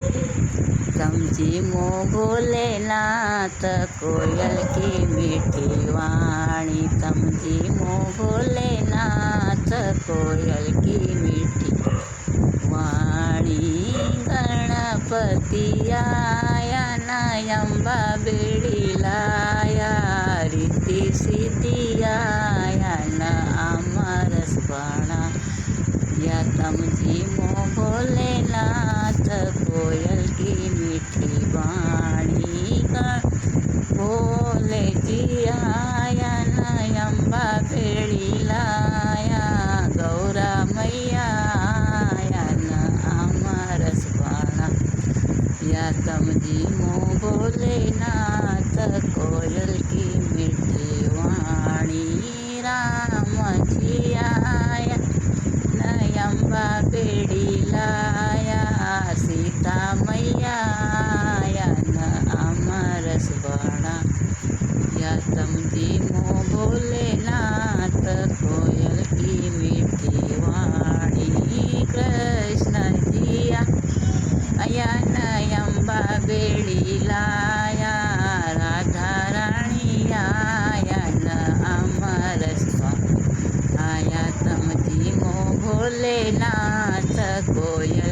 समझी मो भोलेनाथ कोयल की मीठी वाणी। समझी मो भोलेनाथ कोयल की मीठी वाणी। गणपति आया नयंबा बेड़ी लाया रिद्धि सिद्धि आया न अमरस बना। या समझी मो भोलेनाथ कोयल की मीठी वाणी। भोले जी आया नयंबा बेड़ी लाया गौरा मैया आया न अमरस बना। या समझी मो भोलेनाथ कोयल की मीठी वाणी। राम जी आया नयंबा बेड़ी लाया सीता मैया आया न अमरस बना। या समझी मो भोलेनाथ कोयल की मीठी वाणी। कृष्ण जी आया नयंबा बेड़ी लाया राधा रानी आया न अमरस बना। आया समझी मो भोलेनाथ कोयल